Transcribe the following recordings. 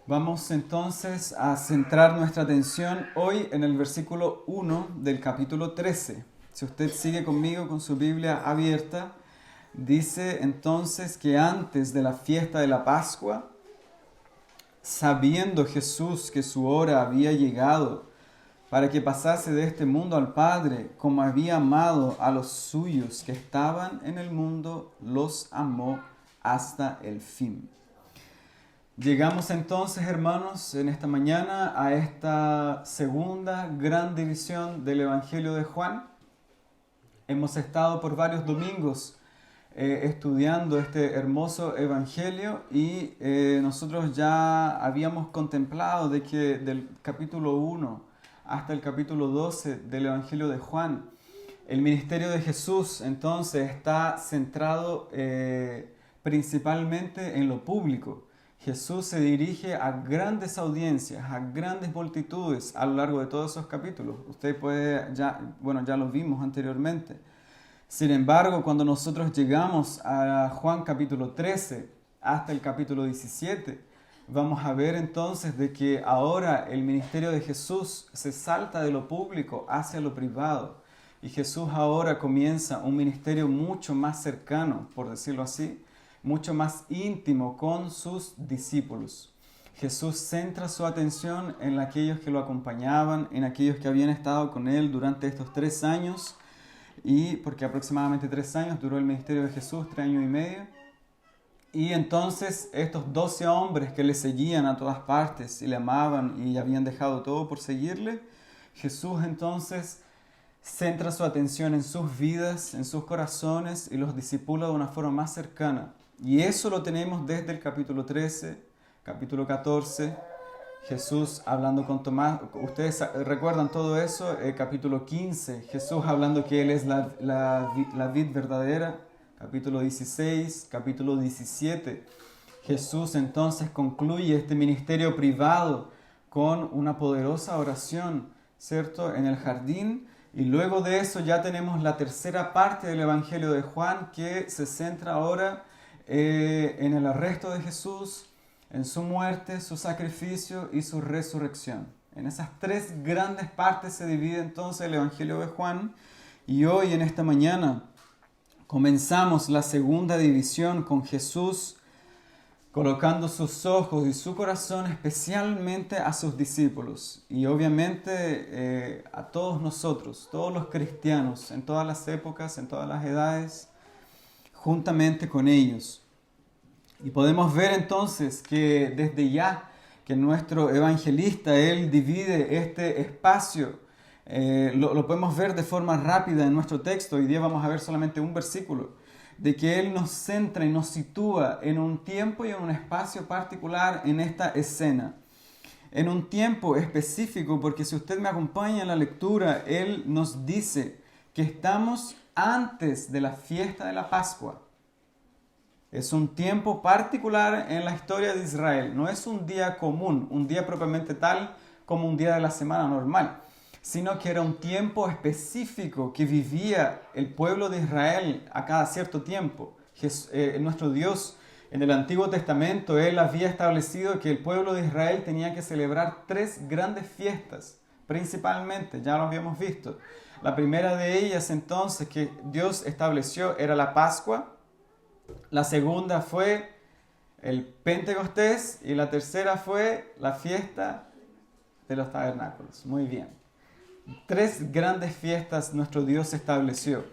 Vamos entonces a centrar nuestra atención hoy en el versículo 1 del capítulo 13. Si usted sigue conmigo con su Biblia abierta, dice entonces que antes de la fiesta de la Pascua, sabiendo Jesús que su hora había llegado para que pasase de este mundo al Padre, como había amado a los suyos que estaban en el mundo, los amó hasta el fin. Llegamos entonces, hermanos, en esta mañana a esta segunda gran división del Evangelio de Juan. Hemos estado por varios domingos estudiando este hermoso Evangelio y nosotros ya habíamos contemplado de que del capítulo 1 hasta el capítulo 12 del Evangelio de Juan, el ministerio de Jesús entonces está centrado principalmente en lo público. Jesús se dirige a grandes audiencias, a grandes multitudes a lo largo de todos esos capítulos. Usted puede, ya lo vimos anteriormente. Sin embargo, cuando nosotros llegamos a Juan capítulo 13 hasta el capítulo 17, vamos a ver entonces de que ahora el ministerio de Jesús se salta de lo público hacia lo privado. Y Jesús ahora comienza un ministerio mucho más cercano, por decirlo así, mucho más íntimo con sus discípulos. Jesús centra su atención en aquellos que lo acompañaban, en aquellos que habían estado con él durante estos 3 años, y porque aproximadamente 3 años duró el ministerio de Jesús, 3 años y medio. Y entonces estos 12 hombres que le seguían a todas partes y le amaban y habían dejado todo por seguirle, Jesús entonces centra su atención en sus vidas, en sus corazones y los discipula de una forma más cercana. Y eso lo tenemos desde el capítulo 13, capítulo 14, Jesús hablando con Tomás. Ustedes recuerdan todo eso, capítulo 15, Jesús hablando que Él es la vid verdadera, capítulo 16, capítulo 17. Jesús entonces concluye este ministerio privado con una poderosa oración, ¿cierto?, en el jardín. Y luego de eso ya tenemos la tercera parte del Evangelio de Juan, que se centra ahora en el arresto de Jesús, en su muerte, su sacrificio y su resurrección. En esas 3 grandes partes se divide entonces el Evangelio de Juan. Y hoy, en esta mañana, comenzamos la segunda división con Jesús colocando sus ojos y su corazón especialmente a sus discípulos y obviamente a todos nosotros, todos los cristianos, en todas las épocas, en todas las edades, juntamente con ellos. Y podemos ver entonces que desde ya que nuestro evangelista, él divide este espacio, lo podemos ver de forma rápida en nuestro texto. Hoy día vamos a ver solamente un versículo, de que Él nos centra y nos sitúa en un tiempo y en un espacio particular en esta escena. En un tiempo específico, porque si usted me acompaña en la lectura, Él nos dice que estamos antes de la fiesta de la Pascua. Es un tiempo particular en la historia de Israel. No es un día común, un día propiamente tal como un día de la semana normal, sino que era un tiempo específico que vivía el pueblo de Israel a cada cierto tiempo. Nuestro Dios en el Antiguo Testamento, Él había establecido que el pueblo de Israel tenía que celebrar 3 grandes fiestas, principalmente, ya lo habíamos visto. La primera de ellas entonces que Dios estableció era la Pascua, la segunda fue el Pentecostés y la tercera fue la fiesta de los tabernáculos. Muy bien. 3 grandes fiestas nuestro Dios estableció.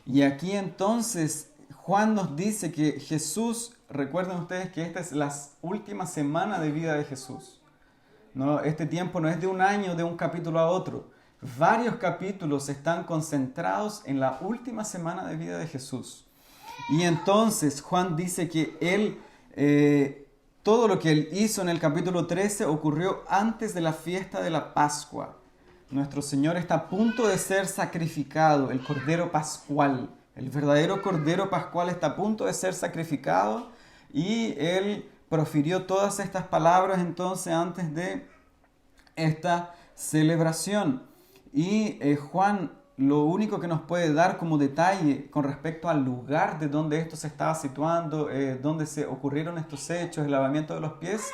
Y aquí entonces Juan nos dice que Jesús, recuerden ustedes que esta es la última semana de vida de Jesús. No, este tiempo no es de un año, de un capítulo a otro. Varios capítulos están concentrados en la última semana de vida de Jesús. Y entonces Juan dice que todo lo que él hizo en el capítulo 13 ocurrió antes de la fiesta de la Pascua. Nuestro Señor está a punto de ser sacrificado, el Cordero Pascual. El verdadero Cordero Pascual está a punto de ser sacrificado y Él profirió todas estas palabras entonces antes de esta celebración. Y Juan lo único que nos puede dar como detalle con respecto al lugar de donde esto se estaba situando, donde se ocurrieron estos hechos, el lavamiento de los pies,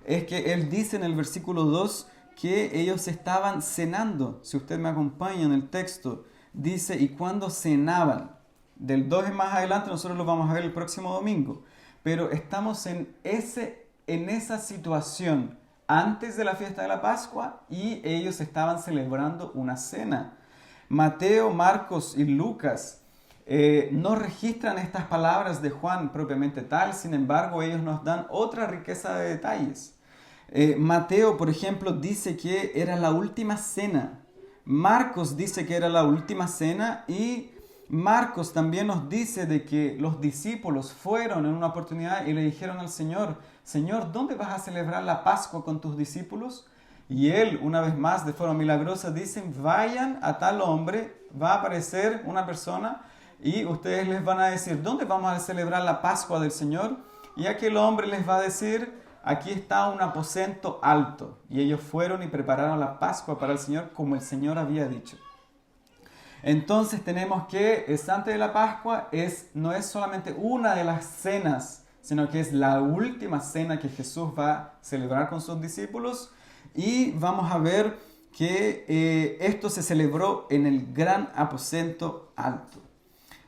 es que él dice en el versículo 2 que ellos estaban cenando. Si usted me acompaña en el texto, dice, y cuando cenaban, del 2 en más adelante, nosotros lo vamos a ver el próximo domingo, pero estamos en esa situación antes de la fiesta de la Pascua y ellos estaban celebrando una cena. Mateo, Marcos y Lucas no registran estas palabras de Juan propiamente tal, sin embargo ellos nos dan otra riqueza de detalles. Mateo, por ejemplo, dice que era la última cena. Marcos dice que era la última cena y Marcos también nos dice de que los discípulos fueron en una oportunidad y le dijeron al Señor, Señor, ¿dónde vas a celebrar la Pascua con tus discípulos? Y él, una vez más, de forma milagrosa, dicen, vayan a tal hombre, va a aparecer una persona y ustedes les van a decir, ¿dónde vamos a celebrar la Pascua del Señor? Y aquel hombre les va a decir, aquí está un aposento alto. Y ellos fueron y prepararon la Pascua para el Señor como el Señor había dicho. Entonces tenemos que el antes de la Pascua no es solamente una de las cenas, sino que es la última cena que Jesús va a celebrar con sus discípulos. Y vamos a ver que esto se celebró en el gran aposento alto.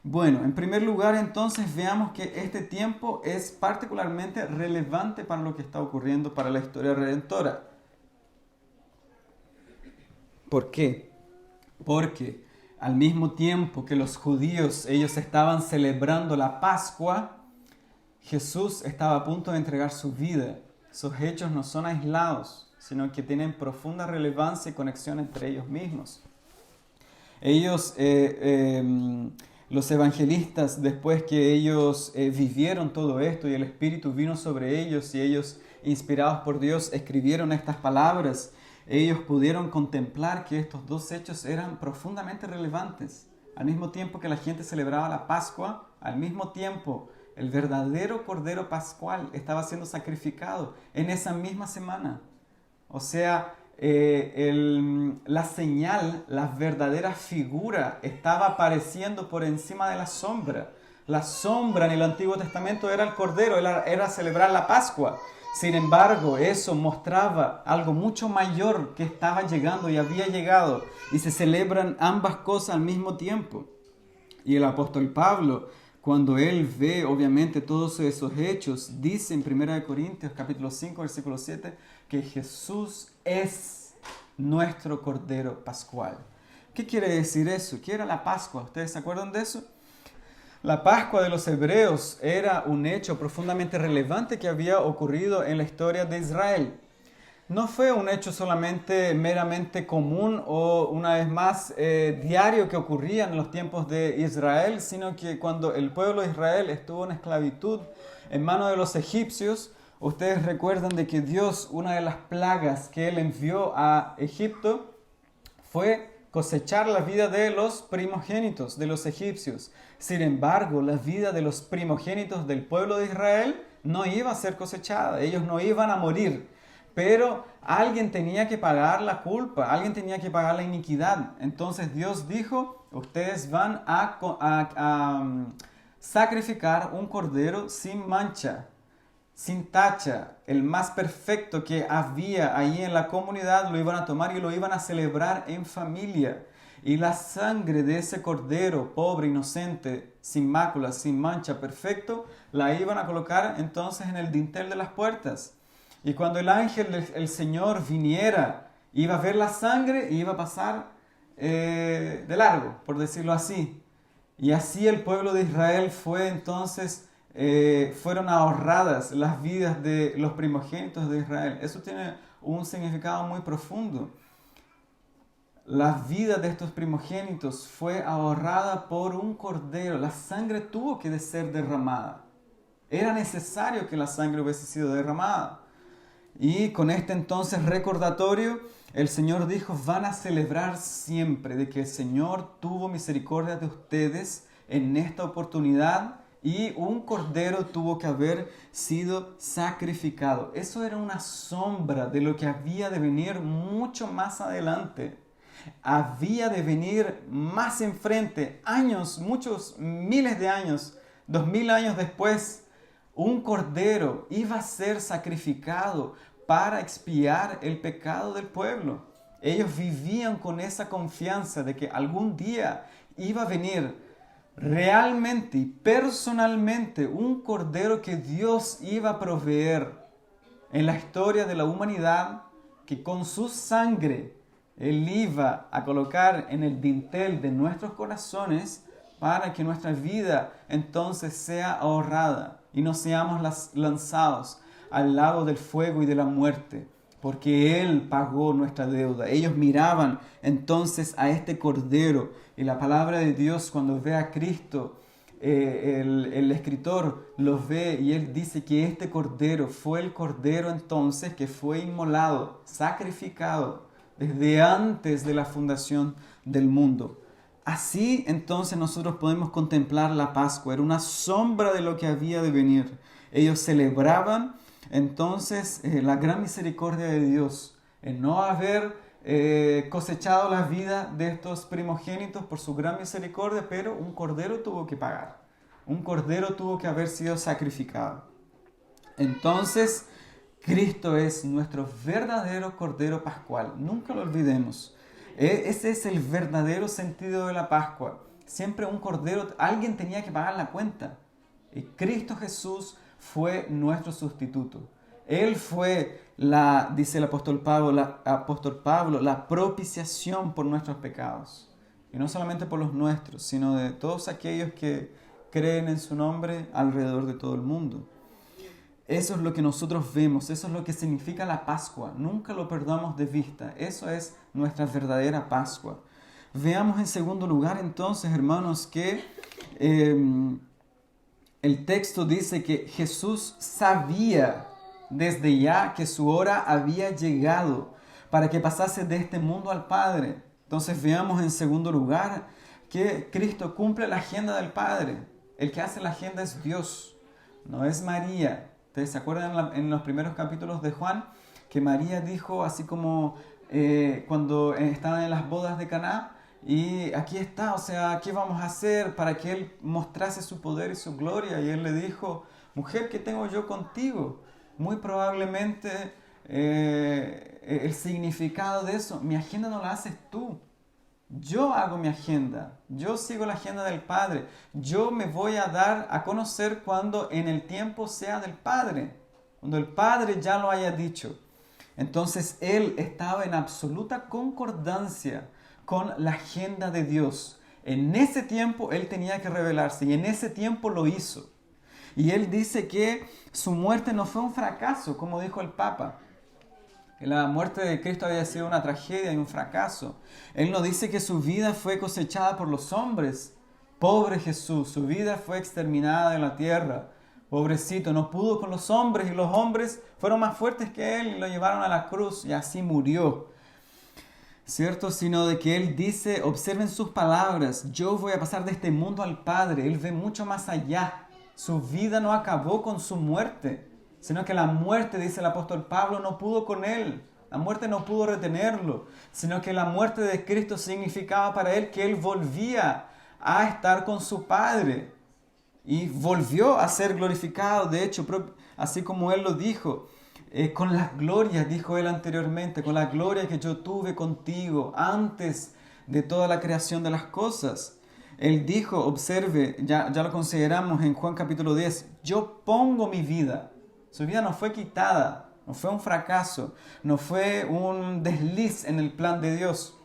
Bueno, en primer lugar entonces veamos que este tiempo es particularmente relevante para lo que está ocurriendo para la historia redentora. ¿Por qué? Porque al mismo tiempo que los judíos, ellos estaban celebrando la Pascua, Jesús estaba a punto de entregar su vida. Sus hechos no son aislados, sino que tienen profunda relevancia y conexión entre ellos mismos. Ellos, los evangelistas, después que ellos vivieron todo esto y el Espíritu vino sobre ellos y ellos, inspirados por Dios, escribieron estas palabras, ellos pudieron contemplar que estos dos hechos eran profundamente relevantes. Al mismo tiempo que la gente celebraba la Pascua, al mismo tiempo el verdadero Cordero Pascual estaba siendo sacrificado en esa misma semana. O sea, la señal, la verdadera figura estaba apareciendo por encima de la sombra. La sombra en el Antiguo Testamento era el Cordero, era celebrar la Pascua. Sin embargo, eso mostraba algo mucho mayor que estaba llegando y había llegado. Y se celebran ambas cosas al mismo tiempo. Y el apóstol Pablo, cuando él ve obviamente todos esos hechos, dice en 1 Corintios capítulo 5, versículo 7, que Jesús es nuestro Cordero Pascual. ¿Qué quiere decir eso? ¿Qué era la Pascua? ¿Ustedes se acuerdan de eso? La Pascua de los hebreos era un hecho profundamente relevante que había ocurrido en la historia de Israel. No fue un hecho solamente meramente común o una vez más diario que ocurría en los tiempos de Israel, sino que cuando el pueblo de Israel estuvo en esclavitud en manos de los egipcios, ustedes recuerdan de que Dios, una de las plagas que Él envió a Egipto, fue cosechar la vida de los primogénitos de los egipcios. Sin embargo, la vida de los primogénitos del pueblo de Israel no iba a ser cosechada, ellos no iban a morir. Pero alguien tenía que pagar la culpa, alguien tenía que pagar la iniquidad. Entonces Dios dijo, ustedes van a sacrificar un cordero sin mancha, sin tacha, el más perfecto que había ahí en la comunidad, lo iban a tomar y lo iban a celebrar en familia. Y la sangre de ese cordero, pobre, inocente, sin mácula, sin mancha, perfecto, la iban a colocar entonces en el dintel de las puertas. Y cuando el ángel del Señor viniera, iba a ver la sangre y iba a pasar de largo, por decirlo así. Y así el pueblo de Israel fue entonces, fueron ahorradas las vidas de los primogénitos de Israel. Eso tiene un significado muy profundo. La vida de estos primogénitos fue ahorrada por un cordero. La sangre tuvo que ser derramada. Era necesario que la sangre hubiese sido derramada. Y con este entonces recordatorio, el Señor dijo, van a celebrar siempre de que el Señor tuvo misericordia de ustedes en esta oportunidad y un cordero tuvo que haber sido sacrificado. Eso era una sombra de lo que había de venir mucho más adelante. Había de venir más enfrente, años, muchos miles de años, 2000 años después. Un cordero iba a ser sacrificado para expiar el pecado del pueblo. Ellos vivían con esa confianza de que algún día iba a venir realmente y personalmente un cordero que Dios iba a proveer en la historia de la humanidad, que con su sangre Él iba a colocar en el dintel de nuestros corazones para que nuestra vida entonces sea ahorrada y no seamos lanzados al lago del fuego y de la muerte, porque Él pagó nuestra deuda. Ellos miraban entonces a este Cordero, y la palabra de Dios, cuando ve a Cristo, el escritor los ve y él dice que este Cordero fue el Cordero entonces que fue inmolado, sacrificado desde antes de la fundación del mundo. Así entonces nosotros podemos contemplar la Pascua. Era una sombra de lo que había de venir. Ellos celebraban entonces la gran misericordia de Dios, en no haber cosechado la vida de estos primogénitos por su gran misericordia, pero un cordero tuvo que pagar. Un cordero tuvo que haber sido sacrificado. Entonces, Cristo es nuestro verdadero Cordero Pascual. Nunca lo olvidemos. Ese es el verdadero sentido de la Pascua. Siempre un cordero, alguien tenía que pagar la cuenta. Y Cristo Jesús fue nuestro sustituto. Él fue dice el apóstol Pablo, la propiciación por nuestros pecados. Y no solamente por los nuestros, sino de todos aquellos que creen en su nombre alrededor de todo el mundo. Eso es lo que nosotros vemos, eso es lo que significa la Pascua. Nunca lo perdamos de vista. Eso es nuestra verdadera Pascua. Veamos en segundo lugar entonces, hermanos, que el texto dice que Jesús sabía desde ya que su hora había llegado para que pasase de este mundo al Padre. Entonces veamos en segundo lugar que Cristo cumple la agenda del Padre. El que hace la agenda es Dios, no es María. ¿Ustedes se acuerdan en los primeros capítulos de Juan que María dijo, así como cuando estaban en las bodas de Caná, y aquí está, o sea, ¿qué vamos a hacer para que Él mostrase su poder y su gloria? Y Él le dijo, mujer, ¿qué tengo yo contigo? Muy probablemente el significado de eso, mi agenda no la haces tú. Yo hago mi agenda, yo sigo la agenda del Padre, yo me voy a dar a conocer cuando en el tiempo sea del Padre, cuando el Padre ya lo haya dicho. Entonces Él estaba en absoluta concordancia con la agenda de Dios. En ese tiempo Él tenía que revelarse y en ese tiempo lo hizo. Y Él dice que su muerte no fue un fracaso, como dijo el Papa. Que la muerte de Cristo había sido una tragedia y un fracaso. Él no dice que su vida fue cosechada por los hombres. Pobre Jesús, su vida fue exterminada de la tierra. Pobrecito, no pudo con los hombres y los hombres fueron más fuertes que Él y lo llevaron a la cruz y así murió. ¿Cierto? Sino de que Él dice, observen sus palabras, yo voy a pasar de este mundo al Padre. Él ve mucho más allá. Su vida no acabó con su muerte, sino que la muerte, dice el apóstol Pablo, no pudo con Él. La muerte no pudo retenerlo, sino que la muerte de Cristo significaba para Él que Él volvía a estar con su Padre y volvió a ser glorificado. De hecho, así como Él lo dijo, con las glorias, dijo Él anteriormente, con la gloria que yo tuve contigo antes de toda la creación de las cosas. Él dijo, observe, ya lo consideramos en Juan capítulo 10, yo pongo mi vida. Su vida no fue quitada, no fue un fracaso, no fue un desliz en el plan de Dios.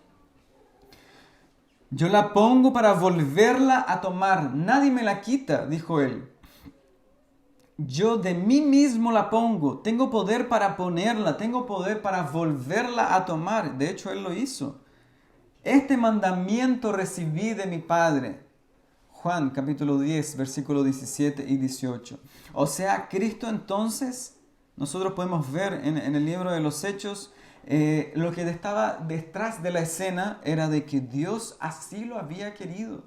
Yo la pongo para volverla a tomar, nadie me la quita, dijo Él. Yo de mí mismo la pongo, tengo poder para ponerla, tengo poder para volverla a tomar. De hecho, Él lo hizo. Este mandamiento recibí de mi Padre. Juan capítulo 10, versículos 17 y 18. O sea, Cristo entonces, nosotros podemos ver en el libro de los Hechos, lo que estaba detrás de la escena era de que Dios así lo había querido.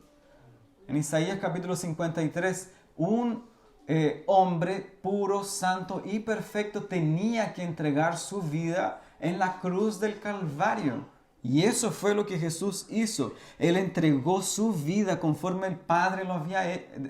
En Isaías capítulo 53, un hombre puro, santo y perfecto tenía que entregar su vida en la cruz del Calvario. Y eso fue lo que Jesús hizo. Él entregó su vida conforme el Padre lo había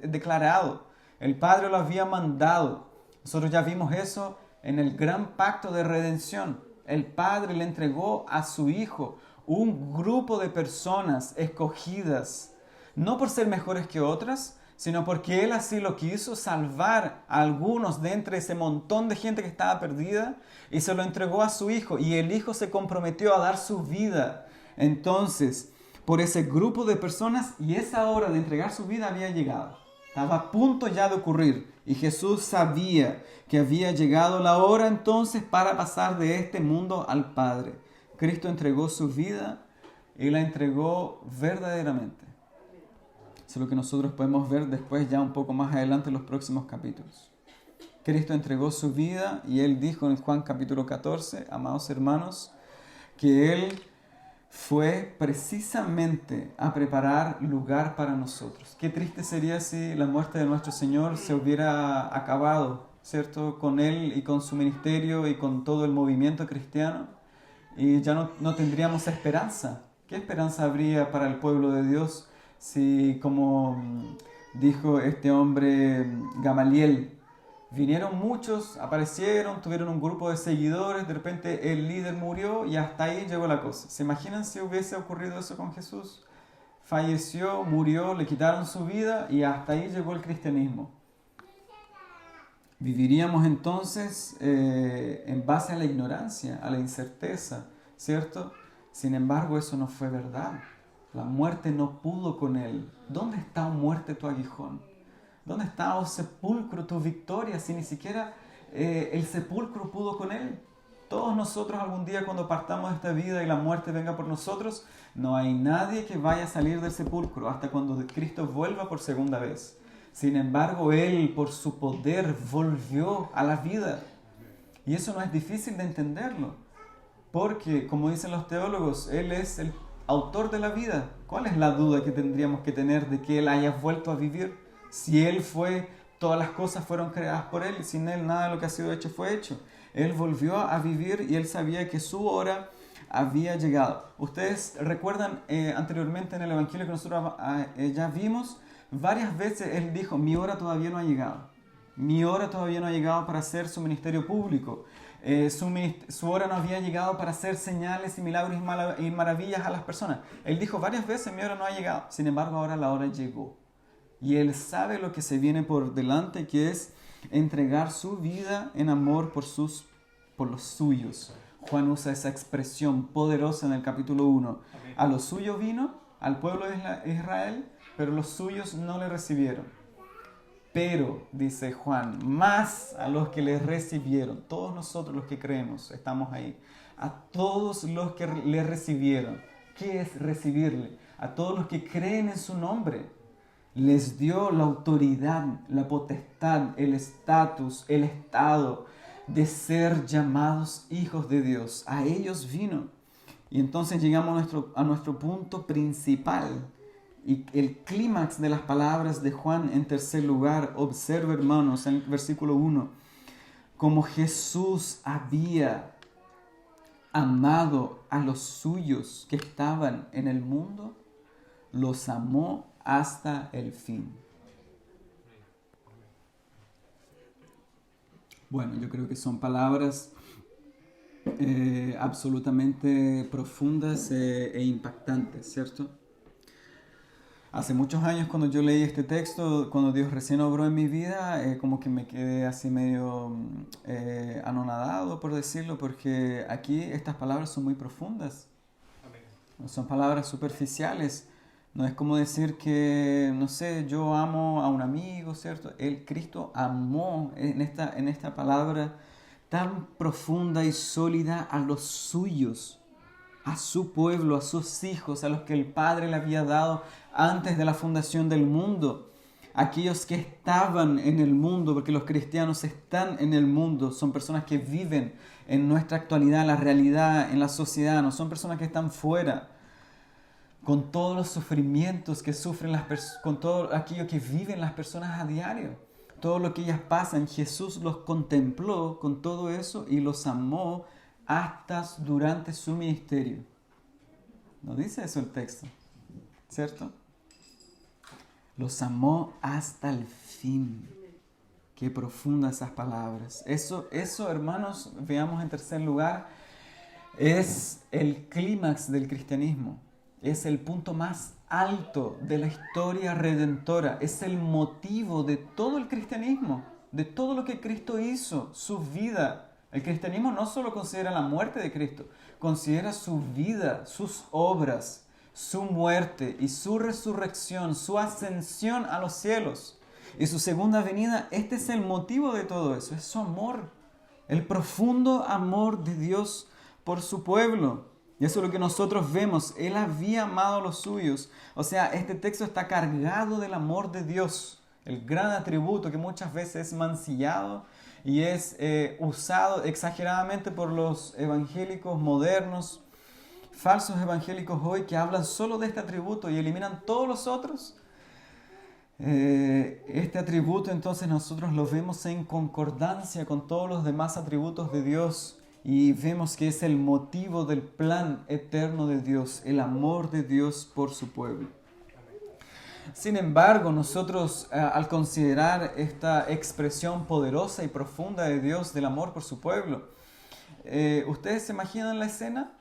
declarado. El Padre lo había mandado. Nosotros ya vimos eso en el gran pacto de redención. El Padre le entregó a su Hijo un grupo de personas escogidas, no por ser mejores que otras, sino porque Él así lo quiso, salvar a algunos de entre ese montón de gente que estaba perdida, y se lo entregó a su Hijo, y el Hijo se comprometió a dar su vida. Entonces, por ese grupo de personas, y esa hora de entregar su vida había llegado. Estaba a punto ya de ocurrir, y Jesús sabía que había llegado la hora entonces para pasar de este mundo al Padre. Cristo entregó su vida y la entregó verdaderamente. Eso es lo que nosotros podemos ver después, ya un poco más adelante en los próximos capítulos. Cristo entregó su vida y Él dijo en Juan capítulo 14, amados hermanos, que Él fue precisamente a preparar lugar para nosotros. Qué triste sería si la muerte de nuestro Señor se hubiera acabado, ¿cierto? Con Él y con su ministerio y con todo el movimiento cristiano, y ya no tendríamos esperanza. ¿Qué esperanza habría para el pueblo de Dios si, como dijo este hombre Gamaliel, vinieron muchos, aparecieron, tuvieron un grupo de seguidores, de repente el líder murió y hasta ahí llegó la cosa? ¿Se imaginan si hubiese ocurrido eso con Jesús? Falleció, murió, le quitaron su vida y hasta ahí llegó el cristianismo. Viviríamos entonces en base a la ignorancia, a la incerteza, ¿cierto? Sin embargo, eso no fue verdad. La muerte no pudo con Él. ¿Dónde está, oh muerte, tu aguijón? ¿Dónde está, oh sepulcro, tu victoria? Si ni siquiera el sepulcro pudo con Él. Todos nosotros algún día, cuando partamos de esta vida y la muerte venga por nosotros, no hay nadie que vaya a salir del sepulcro hasta cuando Cristo vuelva por segunda vez. Sin embargo, Él, por su poder, volvió a la vida. Y eso no es difícil de entenderlo. Porque, como dicen los teólogos, Él es el autor de la vida. ¿Cuál es la duda que tendríamos que tener de que Él haya vuelto a vivir? Si Él fue, todas las cosas fueron creadas por Él, y sin Él nada de lo que ha sido hecho fue hecho. Él volvió a vivir y Él sabía que su hora había llegado. Ustedes recuerdan anteriormente en el Evangelio que nosotros ya vimos, varias veces Él dijo, mi hora todavía no ha llegado. Mi hora todavía no ha llegado para hacer su ministerio público. Su hora no había llegado para hacer señales y milagros y maravillas a las personas. Él dijo varias veces, mi hora no ha llegado. Sin embargo, ahora la hora llegó. Y Él sabe lo que se viene por delante, que es entregar su vida en amor por los suyos. Juan usa esa expresión poderosa en el capítulo 1. A los suyos vino, al pueblo de Israel, pero los suyos no le recibieron. Pero, dice Juan, más a los que le recibieron, todos nosotros los que creemos, estamos ahí, a todos los que le recibieron. ¿Qué es recibirle? A todos los que creen en su nombre. Les dio la autoridad, la potestad, el estatus, el estado de ser llamados hijos de Dios. A ellos vino. Y entonces llegamos a nuestro punto principal. Y el clímax de las palabras de Juan en tercer lugar. Observe, hermanos, en el versículo 1. Como Jesús había amado a los suyos que estaban en el mundo, los amó hasta el fin. Bueno, yo creo que son palabras absolutamente profundas e impactantes, ¿cierto? Hace muchos años, cuando yo leí este texto, cuando Dios recién obró en mi vida, como que me quedé así medio anonadado, por decirlo, porque aquí estas palabras son muy profundas. No son palabras superficiales. No es como decir que, no sé, yo amo a un amigo, ¿cierto? Cristo amó en esta palabra tan profunda y sólida a los suyos, a su pueblo, a sus hijos, a los que el Padre le había dado antes de la fundación del mundo. Aquellos que estaban en el mundo, porque los cristianos están en el mundo, son personas que viven en nuestra actualidad, la realidad, en la sociedad, no son personas que están fuera, con todos los sufrimientos que sufren con todo aquello que viven las personas a diario, todo lo que ellas pasan. Jesús los contempló con todo eso y los amó hasta durante su ministerio. No dice eso el texto, ¿cierto? Los amó hasta el fin. Qué profundas esas palabras. Eso, hermanos, veamos en tercer lugar, es el clímax del cristianismo. Es el punto más alto de la historia redentora. Es el motivo de todo el cristianismo, de todo lo que Cristo hizo, su vida. El cristianismo no solo considera la muerte de Cristo, considera su vida, sus obras, su muerte y su resurrección, su ascensión a los cielos y su segunda venida. Este es el motivo de todo eso, es su amor, el profundo amor de Dios por su pueblo. Y eso es lo que nosotros vemos. Él había amado a los suyos. O sea, este texto está cargado del amor de Dios, el gran atributo que muchas veces es mancillado y es usado exageradamente por los evangélicos modernos, falsos evangélicos hoy, que hablan solo de este atributo y eliminan todos los otros. Este atributo entonces nosotros lo vemos en concordancia con todos los demás atributos de Dios y vemos que es el motivo del plan eterno de Dios, el amor de Dios por su pueblo. Sin embargo, nosotros al considerar esta expresión poderosa y profunda de Dios del amor por su pueblo, ¿ustedes se imaginan la escena?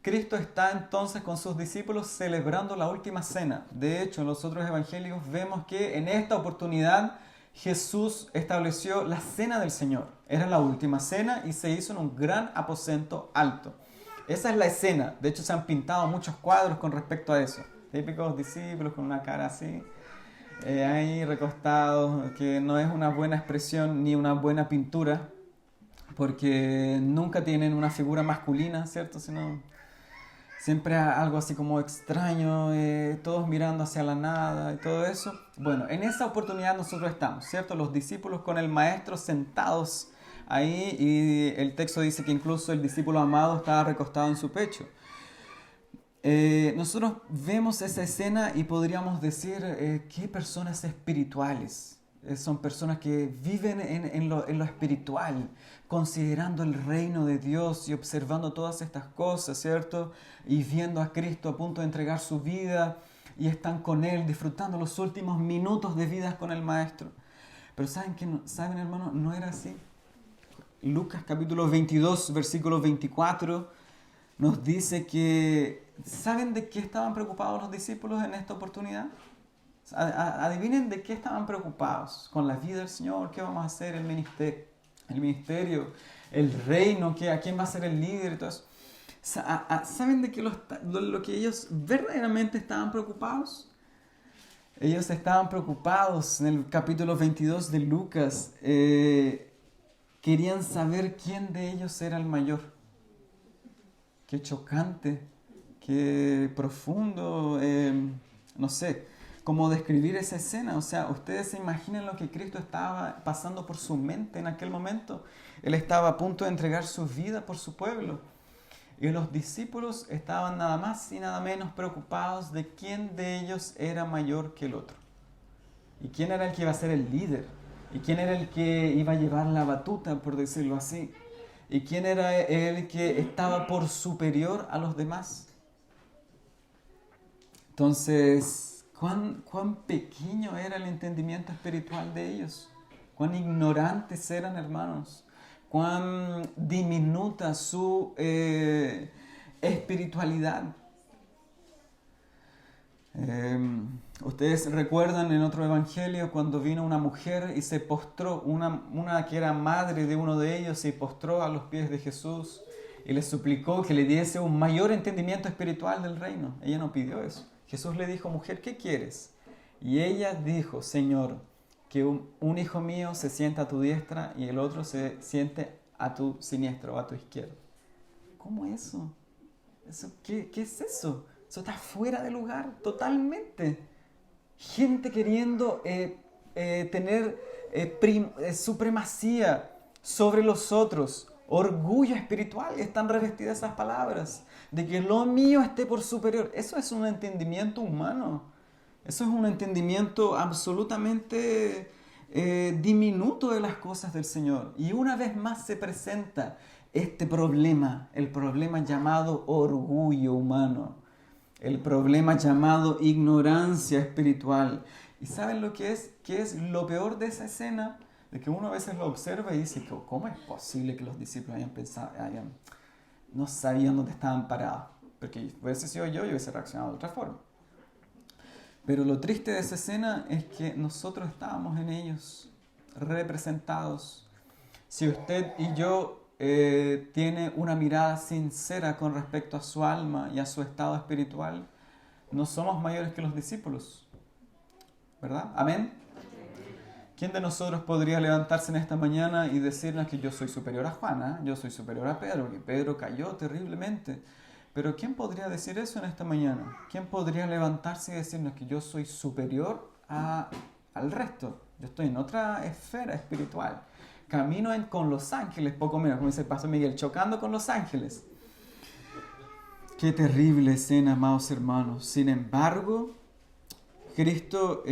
Cristo está entonces con sus discípulos celebrando la última cena. De hecho, en los otros evangelios vemos que en esta oportunidad Jesús estableció la cena del Señor. Era la última cena y se hizo en un gran aposento alto. Esa es la escena. De hecho, se han pintado muchos cuadros con respecto a eso. Típicos discípulos con una cara así, ahí recostados, que no es una buena expresión ni una buena pintura, porque nunca tienen una figura masculina, ¿cierto? Sino siempre algo así como extraño, todos mirando hacia la nada y todo eso. Bueno, en esa oportunidad nosotros estamos, ¿cierto? Los discípulos con el maestro sentados ahí, y el texto dice que incluso el discípulo amado estaba recostado en su pecho. Nosotros vemos esa escena y podríamos decir, qué personas espirituales. Son personas que viven en lo espiritual, considerando el reino de Dios y observando todas estas cosas, ¿cierto? Y viendo a Cristo a punto de entregar su vida y están con Él, disfrutando los últimos minutos de vida con el Maestro. Pero ¿saben, hermanos? No era así. Lucas capítulo 22, versículo 24, nos dice que, ¿saben de qué estaban preocupados los discípulos en esta oportunidad? Adivinen de qué estaban preocupados. Con la vida del Señor, ¿qué vamos a hacer? El ministerio, el reino, ¿a quién va a ser el líder? Y todo eso. ¿Saben de qué lo que ellos verdaderamente estaban preocupados? Ellos estaban preocupados en el capítulo 22 de Lucas. Querían saber quién de ellos era el mayor. Qué chocante, qué profundo, no sé cómo describir esa escena. O sea, ustedes se imaginan lo que Cristo estaba pasando por su mente en aquel momento. Él estaba a punto de entregar su vida por su pueblo. Y los discípulos estaban nada más y nada menos preocupados de quién de ellos era mayor que el otro. Y quién era el que iba a ser el líder. Y quién era el que iba a llevar la batuta, por decirlo así. Y quién era el que estaba por superior a los demás. Entonces, ¿cuán pequeño era el entendimiento espiritual de ellos? ¿Cuán ignorantes eran, hermanos? ¿Cuán diminuta su espiritualidad? Ustedes recuerdan en otro evangelio cuando vino una mujer y se postró, una que era madre de uno de ellos, se postró a los pies de Jesús y le suplicó que le diese un mayor entendimiento espiritual del reino. Ella no pidió eso. Jesús le dijo: mujer, ¿qué quieres? Y ella dijo: Señor, que un hijo mío se sienta a tu diestra y el otro se siente a tu siniestra o a tu izquierda. ¿Cómo eso? ¿Qué es eso? Eso está fuera de lugar, totalmente. Gente queriendo tener supremacía sobre los otros, orgullo espiritual, están revestidas esas palabras, de que lo mío esté por superior. Eso es un entendimiento humano, eso es un entendimiento absolutamente diminuto de las cosas del Señor. Y una vez más se presenta este problema, el problema llamado orgullo humano, el problema llamado ignorancia espiritual. ¿Y saben lo que es? ¿Qué es lo peor de esa escena? de que uno a veces lo observa y dice, ¿cómo es posible que los discípulos hayan pensado, no sabían dónde estaban parados? Porque hubiese sido yo hubiese reaccionado de otra forma. Pero lo triste de esa escena es que nosotros estábamos en ellos, representados. Si usted y yo tiene una mirada sincera con respecto a su alma y a su estado espiritual, no somos mayores que los discípulos, ¿verdad? ¿Amén? ¿Quién de nosotros podría levantarse en esta mañana y decirnos que yo soy superior a Juana, yo soy superior a Pedro, que Pedro cayó terriblemente? Pero ¿quién podría decir eso en esta mañana? ¿Quién podría levantarse y decirnos que yo soy superior al resto? Yo estoy en otra esfera espiritual. Camino con los ángeles, poco menos, como dice el pastor Miguel, chocando con los ángeles. Qué terrible escena, amados hermanos. Sin embargo, Cristo,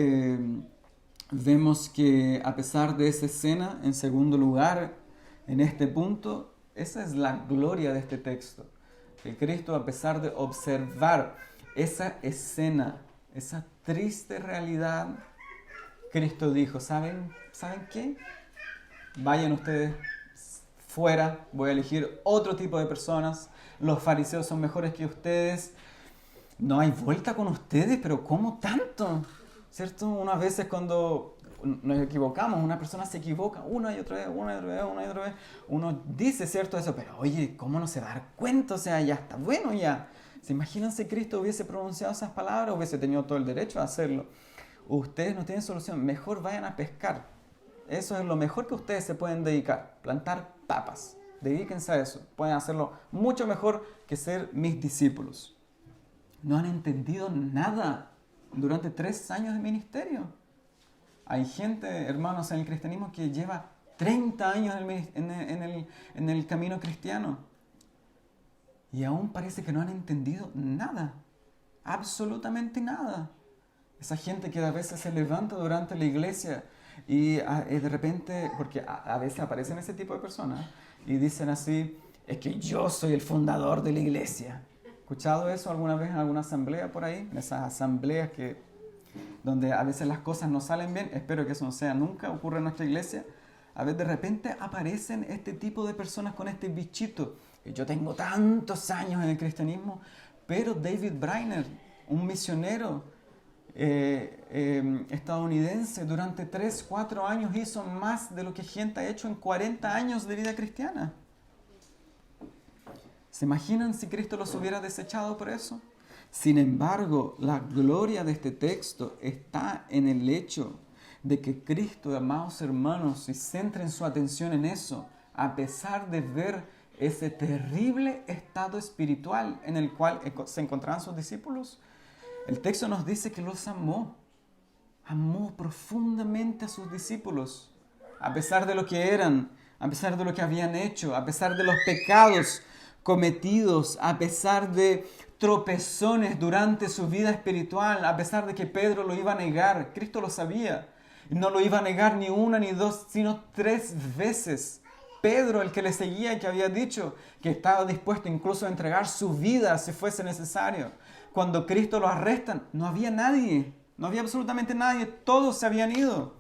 vemos que a pesar de esa escena, en segundo lugar, en este punto, esa es la gloria de este texto. Que Cristo, a pesar de observar esa escena, esa triste realidad, Cristo dijo, ¿saben qué? Vayan ustedes fuera, voy a elegir otro tipo de personas, los fariseos son mejores que ustedes, no hay vuelta con ustedes, pero ¿cómo tanto? ¿Cierto? Unas veces cuando nos equivocamos, una persona se equivoca una y otra vez, uno dice, ¿cierto? Eso, pero oye, ¿cómo no se va a dar cuenta? O sea, ya está bueno ya. ¿Se imaginan si Cristo hubiese pronunciado esas palabras? Hubiese tenido todo el derecho a hacerlo. Ustedes no tienen solución, mejor vayan a pescar. Eso es lo mejor que ustedes se pueden dedicar, plantar papas. Dedíquense a eso, pueden hacerlo mucho mejor que ser mis discípulos. No han entendido nada durante 3 años de ministerio. Hay gente, hermanos, en el cristianismo que lleva 30 años en el camino cristiano y aún parece que no han entendido nada, absolutamente nada. Esa gente que a veces se levanta durante la iglesia y de repente, porque a veces aparecen ese tipo de personas y dicen así, es que yo soy el fundador de la iglesia. ¿Escuchado eso alguna vez en alguna asamblea por ahí? En esas asambleas donde a veces las cosas no salen bien, espero que eso no sea nunca, ocurre en nuestra iglesia. A veces de repente aparecen este tipo de personas con este bichito. Yo tengo tantos años en el cristianismo, pero David Brainerd, un misionero estadounidense, durante 3-4 años hizo más de lo que gente ha hecho en 40 años de vida cristiana. ¿Se imaginan si Cristo los hubiera desechado por eso? Sin embargo, la gloria de este texto está en el hecho de que Cristo, amados hermanos, si centren su atención en eso, a pesar de ver ese terrible estado espiritual en el cual se encontraban sus discípulos, el texto nos dice que los amó. Amó profundamente a sus discípulos, a pesar de lo que eran, a pesar de lo que habían hecho, a pesar de los pecados cometidos, a pesar de tropezones durante su vida espiritual, a pesar de que Pedro lo iba a negar. Cristo lo sabía. No lo iba a negar ni una ni dos, sino 3 veces. Pedro, el que le seguía y que había dicho que estaba dispuesto incluso a entregar su vida si fuese necesario. Cuando Cristo lo arrestan, no había nadie, no había absolutamente nadie, todos se habían ido.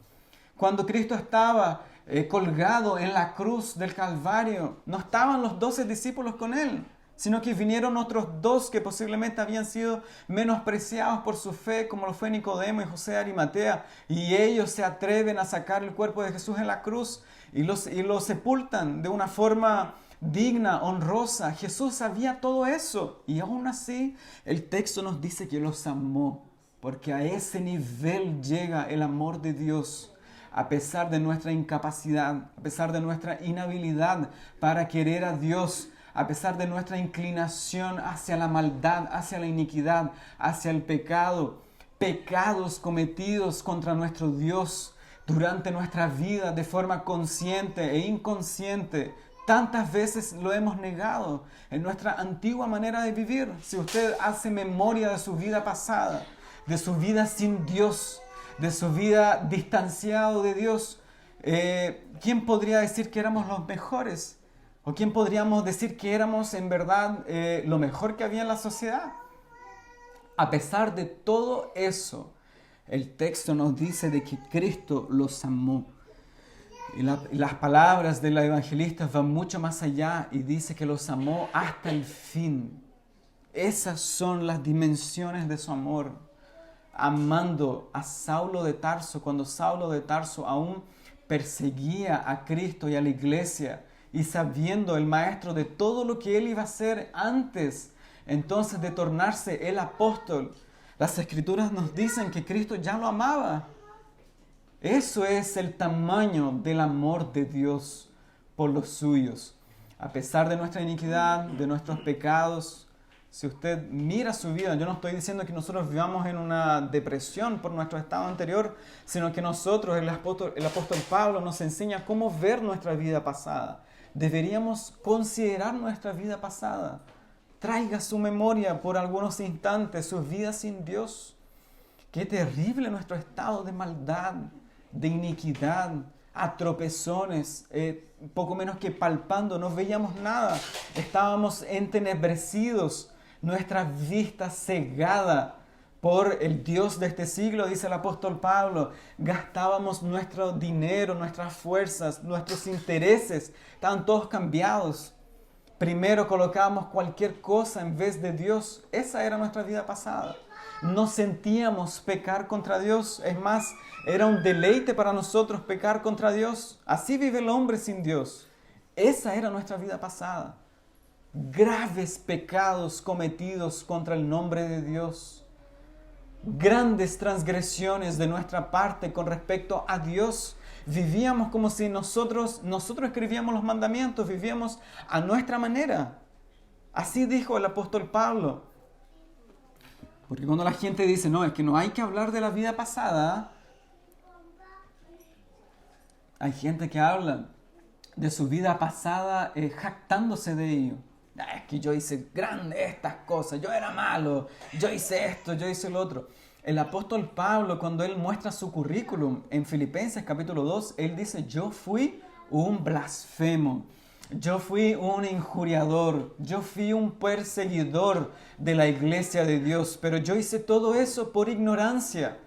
Cuando Cristo estaba colgado en la cruz del Calvario, no estaban los 12 discípulos con él, sino que vinieron otros 2 que posiblemente habían sido menospreciados por su fe, como lo fue Nicodemo y José de Arimatea, y ellos se atreven a sacar el cuerpo de Jesús en la cruz y lo sepultan de una forma digna, honrosa. Jesús sabía todo eso y aún así el texto nos dice que los amó, porque a ese nivel llega el amor de Dios. A pesar de nuestra incapacidad, a pesar de nuestra inhabilidad para querer a Dios, a pesar de nuestra inclinación hacia la maldad, hacia la iniquidad, hacia el pecado, pecados cometidos contra nuestro Dios durante nuestra vida de forma consciente e inconsciente, tantas veces lo hemos negado en nuestra antigua manera de vivir. Si usted hace memoria de su vida pasada, de su vida sin Dios, de su vida distanciado de Dios, ¿quién podría decir que éramos los mejores? ¿O quién podríamos decir que éramos en verdad lo mejor que había en la sociedad? A pesar de todo eso, el texto nos dice de que Cristo los amó. Y las palabras de la evangelista van mucho más allá y dice que los amó hasta el fin. Esas son las dimensiones de su amor. Amando a Saulo de Tarso, cuando Saulo de Tarso aún perseguía a Cristo y a la iglesia, y sabiendo el maestro de todo lo que él iba a hacer antes, entonces de tornarse el apóstol. Las escrituras nos dicen que Cristo ya lo amaba. Eso es el tamaño del amor de Dios por los suyos. A pesar de nuestra iniquidad, de nuestros pecados, si usted mira su vida, yo no estoy diciendo que nosotros vivamos en una depresión por nuestro estado anterior, sino que nosotros, el apóstol Pablo nos enseña cómo ver nuestra vida pasada. Deberíamos considerar nuestra vida pasada. Traiga a su memoria por algunos instantes su vida sin Dios. Qué terrible nuestro estado de maldad, de iniquidad, a tropezones, poco menos que palpando, no veíamos nada. Estábamos entenebrecidos, nuestra vista cegada por el Dios de este siglo, dice el apóstol Pablo. Gastábamos nuestro dinero, nuestras fuerzas, nuestros intereses, estaban todos cambiados. Primero colocábamos cualquier cosa en vez de Dios. Esa era nuestra vida pasada. No sentíamos pecar contra Dios. Es más, era un deleite para nosotros pecar contra Dios. Así vive el hombre sin Dios. Esa era nuestra vida pasada. Graves pecados cometidos contra el nombre de Dios. Grandes transgresiones de nuestra parte con respecto a Dios. Vivíamos como si nosotros escribíamos los mandamientos, vivíamos a nuestra manera. Así dijo el apóstol Pablo. Porque cuando la gente dice, no, es que no hay que hablar de la vida pasada, hay gente que habla de su vida pasada jactándose de ello. Es que yo hice grandes estas cosas, yo era malo, yo hice esto, yo hice lo otro. El apóstol Pablo, cuando él muestra su currículum en Filipenses capítulo 2, él dice, yo fui un blasfemo, yo fui un injuriador, yo fui un perseguidor de la iglesia de Dios, pero yo hice todo eso por ignorancia,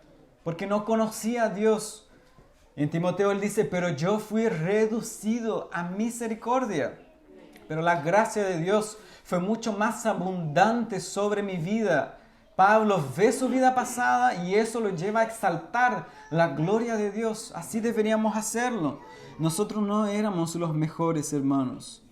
porque no conocía a Dios. En Timoteo él dice, pero yo fui reducido a misericordia, pero la gracia de Dios fue mucho más abundante sobre mi vida. Pablo ve su vida pasada y eso lo lleva a exaltar la gloria de Dios. Así deberíamos hacerlo. Nosotros no éramos los mejores, hermanos.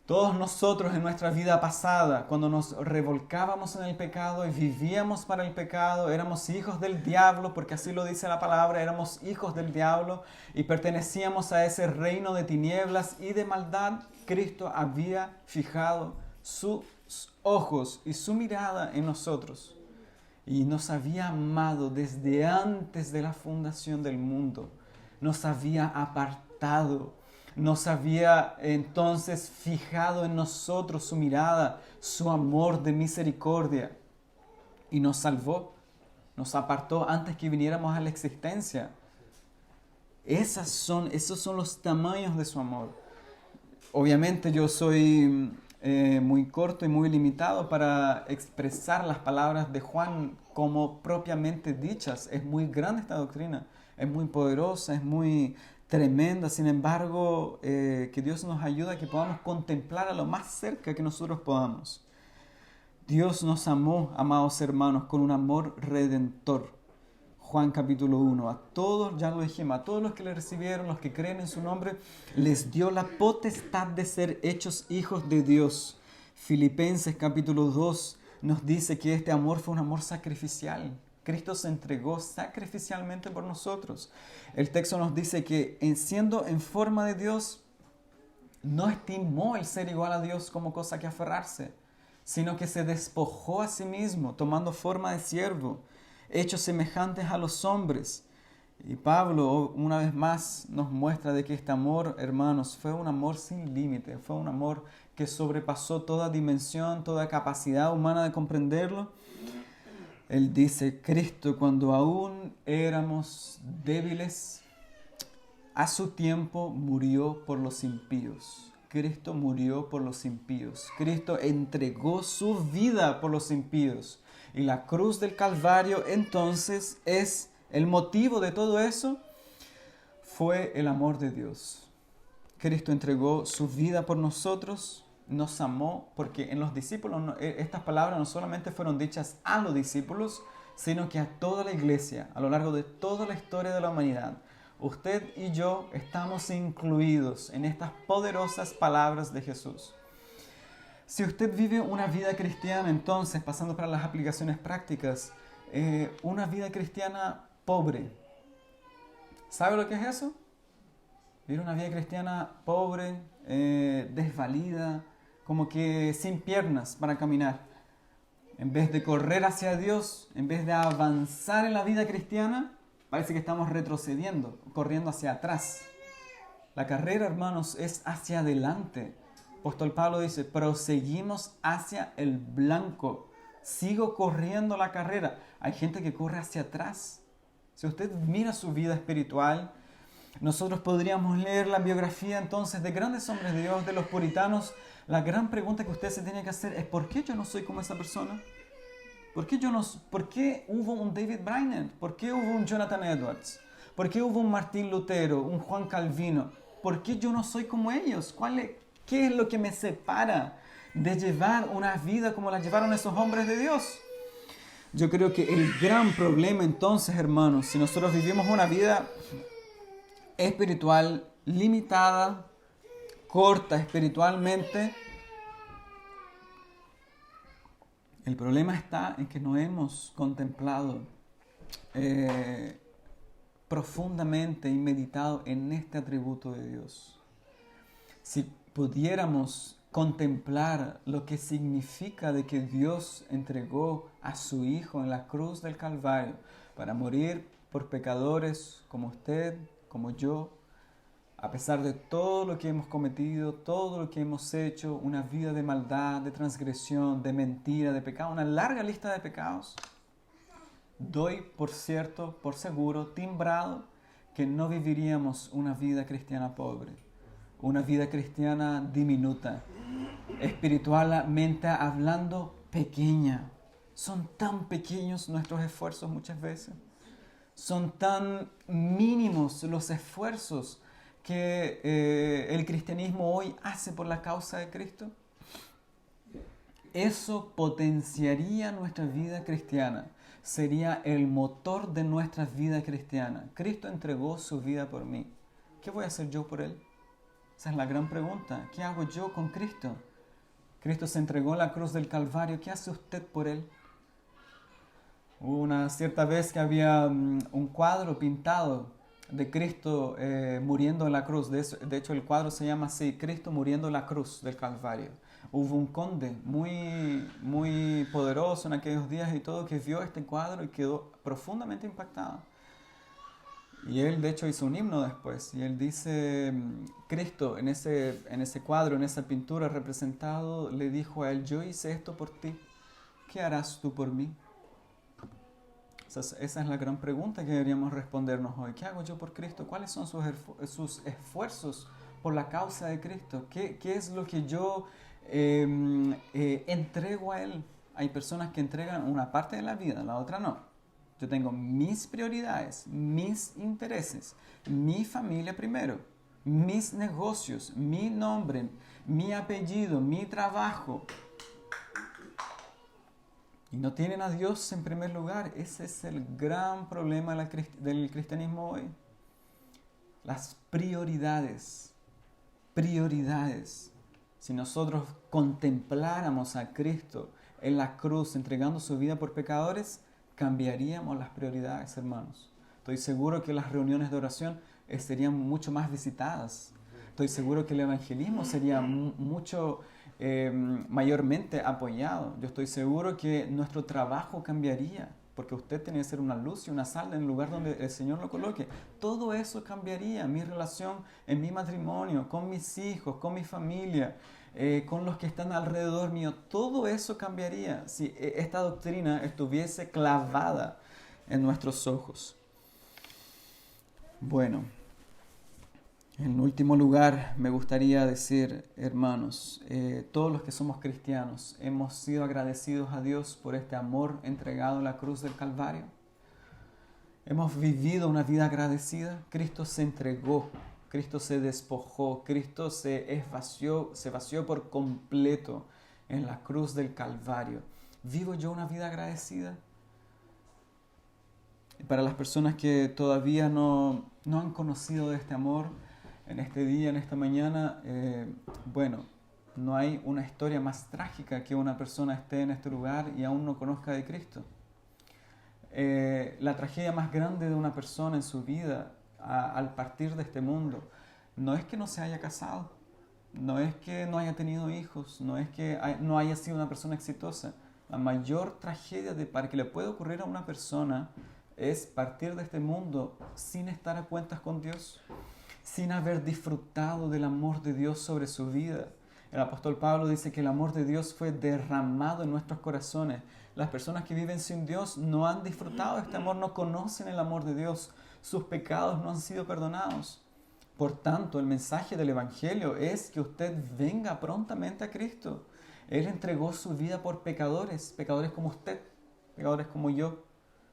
Todos nosotros en nuestra vida pasada, cuando nos revolcábamos en el pecado y vivíamos para el pecado, éramos hijos del diablo, porque así lo dice la palabra, éramos hijos del diablo y pertenecíamos a ese reino de tinieblas y de maldad. Cristo había fijado sus ojos y su mirada en nosotros y nos había amado desde antes de la fundación del mundo. Nos había apartado, nos había entonces fijado en nosotros su mirada, su amor de misericordia y nos salvó, nos apartó antes que viniéramos a la existencia. Esos son los tamaños de su amor. Obviamente yo soy muy corto y muy limitado para expresar las palabras de Juan como propiamente dichas. Es muy grande esta doctrina, es muy poderosa, es muy tremenda. Sin embargo, que Dios nos ayude a que podamos contemplar a lo más cerca que nosotros podamos. Dios nos amó, amados hermanos, con un amor redentor. Juan capítulo 1, a todos, ya lo dijimos, a todos los que le recibieron, los que creen en su nombre, les dio la potestad de ser hechos hijos de Dios. Filipenses capítulo 2 nos dice que este amor fue un amor sacrificial. Cristo se entregó sacrificialmente por nosotros. El texto nos dice que siendo en forma de Dios, no estimó el ser igual a Dios como cosa que aferrarse, sino que se despojó a sí mismo, tomando forma de siervo, hechos semejantes a los hombres. Y Pablo una vez más nos muestra de que este amor, hermanos, fue un amor sin límite, fue un amor que sobrepasó toda dimensión, toda capacidad humana de comprenderlo. Él dice, Cristo, cuando aún éramos débiles, a su tiempo murió por los impíos. Cristo murió por los impíos. Cristo entregó su vida por los impíos. Y la cruz del Calvario entonces es el motivo de todo eso. fue el amor de Dios. Cristo entregó su vida por nosotros, nos amó, porque en los discípulos estas palabras no solamente fueron dichas a los discípulos, sino que a toda la iglesia, a lo largo de toda la historia de la humanidad. Usted y yo estamos incluidos en estas poderosas palabras de Jesús. Si usted vive una vida cristiana, entonces, pasando para las aplicaciones prácticas, una vida cristiana pobre. ¿Sabe lo que es eso? Vivir una vida cristiana pobre, desvalida, como que sin piernas para caminar. En vez de correr hacia Dios, en vez de avanzar en la vida cristiana, parece que estamos retrocediendo, corriendo hacia atrás. La carrera, hermanos, es hacia adelante. El apóstol Pablo dice, proseguimos hacia el blanco. Sigo corriendo la carrera. Hay gente que corre hacia atrás. Si usted mira su vida espiritual, nosotros podríamos leer la biografía entonces de grandes hombres de Dios, de los puritanos. La gran pregunta que usted se tiene que hacer es ¿por qué yo no soy como esa persona? ¿Por qué hubo un David Brainerd? ¿Por qué hubo un Jonathan Edwards? ¿Por qué hubo un Martín Lutero, un Juan Calvino? ¿Por qué yo no soy como ellos? ¿Qué es lo que me separa de llevar una vida como la llevaron esos hombres de Dios? Yo creo que el gran problema entonces, hermanos, si nosotros vivimos una vida espiritual limitada, corta espiritualmente, el problema está en que no hemos contemplado profundamente y meditado en este atributo de Dios. Si pudiéramos contemplar lo que significa de que Dios entregó a su Hijo en la cruz del Calvario para morir por pecadores como usted, como yo, a pesar de todo lo que hemos cometido, todo lo que hemos hecho, una vida de maldad, de transgresión, de mentira, de pecado, una larga lista de pecados, doy por cierto, por seguro, timbrado, que no viviríamos una vida cristiana pobre, una vida cristiana diminuta, espiritualmente hablando pequeña. Son tan pequeños nuestros esfuerzos muchas veces. Son tan mínimos los esfuerzos que el cristianismo hoy hace por la causa de Cristo. Eso potenciaría nuestra vida cristiana. Sería el motor de nuestra vida cristiana. Cristo entregó su vida por mí. ¿Qué voy a hacer yo por Él? Esa es la gran pregunta. ¿Qué hago yo con Cristo? Cristo se entregó en la cruz del Calvario. ¿Qué hace usted por Él? Hubo una cierta vez que había un cuadro pintado de Cristo muriendo en la cruz. De hecho, el cuadro se llama así, Cristo muriendo en la cruz del Calvario. Hubo un conde muy poderoso en aquellos días y todo que vio este cuadro y quedó profundamente impactado. Y él, de hecho, hizo un himno después. Y él dice, Cristo en ese cuadro, en esa pintura representado, le dijo a él, yo hice esto por ti. ¿Qué harás tú por mí? Esa es la gran pregunta que deberíamos respondernos hoy. ¿Qué hago yo por Cristo? ¿Cuáles son sus esfuerzos por la causa de Cristo? ¿Qué es lo que yo entrego a Él? Hay personas que entregan una parte de la vida, la otra no. Yo tengo mis prioridades, mis intereses, mi familia primero, mis negocios, mi nombre, mi apellido, mi trabajo. Y no tienen a Dios en primer lugar. Ese es el gran problema del cristianismo hoy. Las prioridades. Prioridades. Si nosotros contempláramos a Cristo en la cruz entregando su vida por pecadores, cambiaríamos las prioridades, hermanos. Estoy seguro que las reuniones de oración serían mucho más visitadas. Estoy seguro que el evangelismo sería mucho mayormente apoyado. Yo estoy seguro que nuestro trabajo cambiaría, porque usted tiene que ser una luz y una sal en el lugar donde el Señor lo coloque. Todo eso cambiaría. Mi relación en mi matrimonio, con mis hijos, con mi familia, con los que están alrededor mío, todo eso cambiaría si esta doctrina estuviese clavada en nuestros ojos. Bueno, en último lugar me gustaría decir, hermanos, todos los que somos cristianos hemos sido agradecidos a Dios por este amor entregado en la cruz del Calvario. Hemos vivido una vida agradecida. Cristo se entregó, Cristo se despojó, Cristo se vació por completo en la cruz del Calvario. ¿Vivo yo una vida agradecida? Para las personas que todavía no han conocido de este amor, en este día, en esta mañana, no hay una historia más trágica que una persona esté en este lugar y aún no conozca de Cristo. La tragedia más grande de una persona en su vida al partir de este mundo no es que no se haya casado, no es que no haya tenido hijos, no es que no haya sido una persona exitosa. La mayor tragedia para que le pueda ocurrir a una persona es partir de este mundo sin estar a cuentas con Dios, sin haber disfrutado del amor de Dios sobre su vida. El apóstol Pablo dice que el amor de Dios fue derramado en nuestros corazones. Las personas que viven sin Dios no han disfrutado de este amor, no conocen el amor de Dios. Sus pecados no han sido perdonados. Por tanto, el mensaje del Evangelio es que usted venga prontamente a Cristo. Él entregó su vida por pecadores, pecadores como usted, pecadores como yo.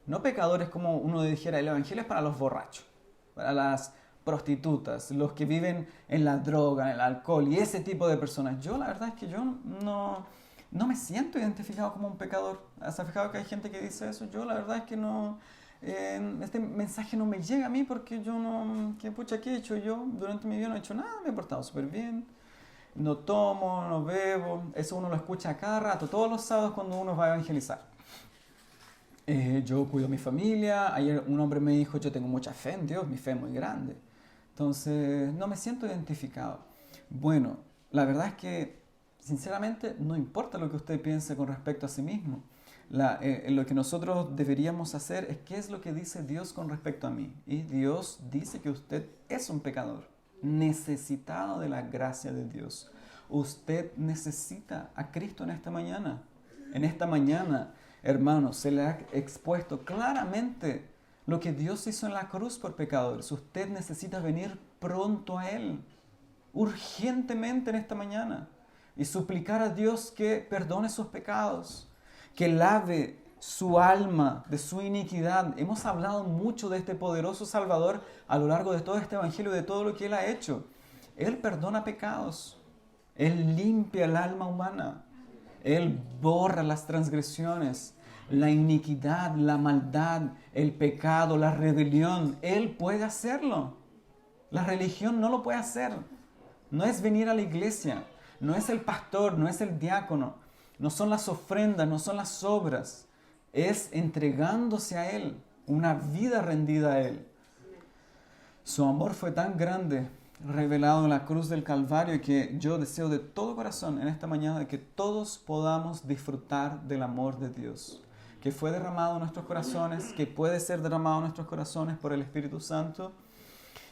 No pecadores como uno dijera, el Evangelio es para los borrachos, para las prostitutas, los que viven en la droga, en el alcohol y ese tipo de personas. Yo la verdad es que yo no me siento identificado como un pecador. ¿Has fijado que hay gente que dice eso? Yo la verdad es que no, este mensaje no me llega a mí porque yo no, ¿qué he hecho yo? Durante mi vida no he hecho nada, me he portado súper bien. No tomo, no bebo, eso uno lo escucha a cada rato, todos los sábados cuando uno va a evangelizar. Yo cuido a mi familia. Ayer un hombre me dijo, yo tengo mucha fe en Dios, mi fe es muy grande. Entonces, no me siento identificado. Bueno, la verdad es que, sinceramente, no importa lo que usted piense con respecto a sí mismo. Lo que nosotros deberíamos hacer es qué es lo que dice Dios con respecto a mí. Y Dios dice que usted es un pecador, necesitado de la gracia de Dios. Usted necesita a Cristo en esta mañana. En esta mañana, hermanos, se le ha expuesto claramente lo que Dios hizo en la cruz por pecadores. Usted necesita venir pronto a Él, urgentemente en esta mañana, y suplicar a Dios que perdone sus pecados, que lave su alma de su iniquidad. Hemos hablado mucho de este poderoso Salvador a lo largo de todo este Evangelio y de todo lo que Él ha hecho. Él perdona pecados, Él limpia el alma humana, Él borra las transgresiones, la iniquidad, la maldad, el pecado, la rebelión. Él puede hacerlo. La religión no lo puede hacer. No es venir a la iglesia, no es el pastor, no es el diácono, no son las ofrendas, no son las obras. Es entregándose a Él, una vida rendida a Él. Su amor fue tan grande, revelado en la cruz del Calvario, que yo deseo de todo corazón en esta mañana de que todos podamos disfrutar del amor de Dios, que fue derramado en nuestros corazones, que puede ser derramado en nuestros corazones por el Espíritu Santo,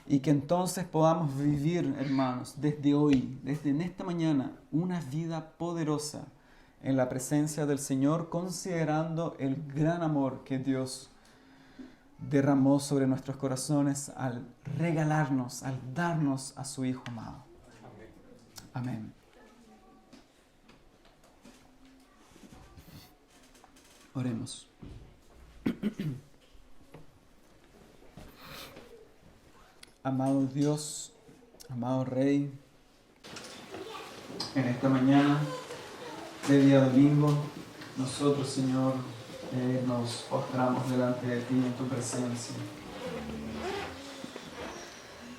y que entonces podamos vivir, hermanos, desde hoy, desde en esta mañana, una vida poderosa en la presencia del Señor, considerando el gran amor que Dios derramó sobre nuestros corazones al regalarnos, al darnos a su Hijo amado. Amén. Oremos. Amado Dios, amado Rey, en esta mañana de día domingo, nosotros, Señor, nos postramos delante de ti en tu presencia.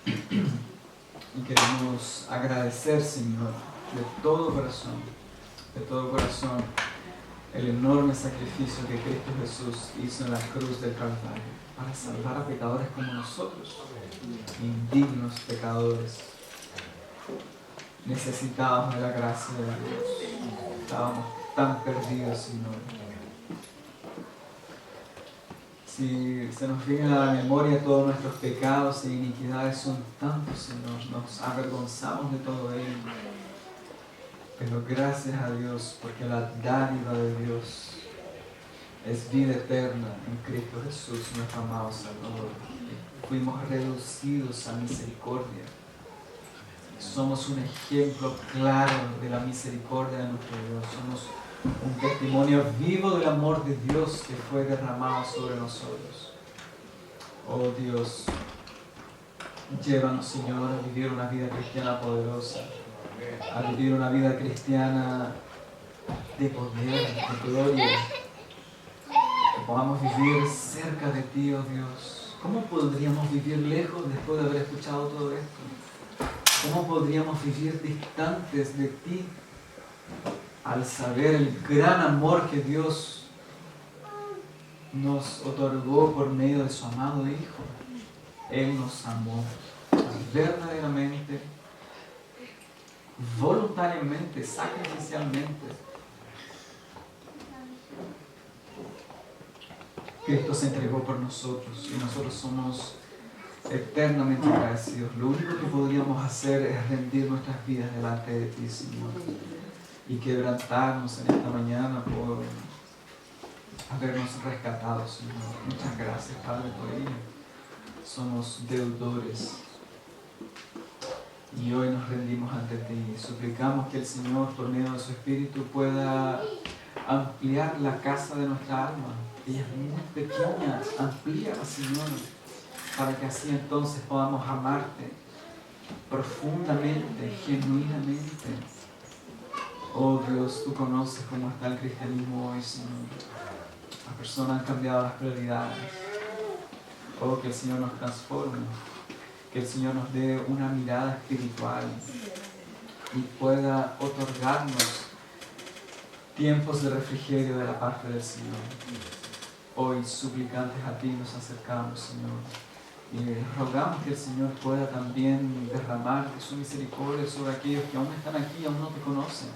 Y queremos agradecer, Señor, de todo corazón, el enorme sacrificio que Cristo Jesús hizo en la cruz del Calvario para salvar a pecadores como nosotros, indignos pecadores, necesitados de la gracia de Dios. Estábamos tan perdidos, Señor. Si se nos viene a la memoria todos nuestros pecados e iniquidades, son tantos, Señor, nos avergonzamos de todo ello. Pero gracias a Dios, porque la dádiva de Dios es vida eterna en Cristo Jesús, nuestro amado Salvador. Fuimos reducidos a misericordia. Somos un ejemplo claro de la misericordia de nuestro Dios. Somos un testimonio vivo del amor de Dios que fue derramado sobre nosotros. Oh Dios, llévanos, Señor, a vivir una vida cristiana poderosa, a vivir una vida cristiana de poder, de gloria, que podamos vivir cerca de ti, oh Dios. ¿Cómo podríamos vivir lejos después de haber escuchado todo esto? ¿Cómo podríamos vivir distantes de ti al saber el gran amor que Dios nos otorgó por medio de su amado Hijo? Él nos amó verdaderamente, voluntariamente, sacrificialmente. Cristo se entregó por nosotros y nosotros somos eternamente agradecidos. Lo único que podríamos hacer es rendir nuestras vidas delante de ti, Señor, y quebrantarnos en esta mañana por habernos rescatado, Señor. Muchas gracias, Padre, por ello. Somos deudores y hoy nos rendimos ante ti. Suplicamos que el Señor, por medio de su Espíritu, pueda ampliar la casa de nuestra alma. Ella es muy pequeña, amplíala, Señor, para que así entonces podamos amarte profundamente, genuinamente. Oh Dios, tú conoces cómo está el cristianismo hoy, Señor. Las personas han cambiado las prioridades. Oh, que el Señor nos transforme, que el Señor nos dé una mirada espiritual y pueda otorgarnos tiempos de refrigerio de la parte del Señor. Hoy, suplicantes a ti, nos acercamos, Señor, y rogamos que el Señor pueda también derramar su misericordia sobre aquellos que aún están aquí y aún no te conocen,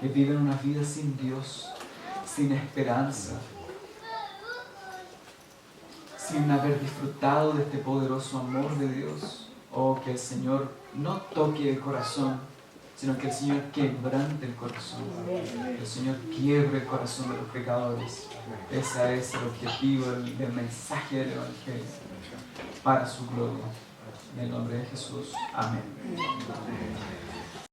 que viven una vida sin Dios, sin esperanza, sin haber disfrutado de este poderoso amor de Dios. Oh, que el Señor no toque el corazón, sino que el Señor quebrante el corazón. Que el Señor quiebre el corazón de los pecadores. Ese es el objetivo del mensaje del Evangelio, para su gloria. En el nombre de Jesús. Amén.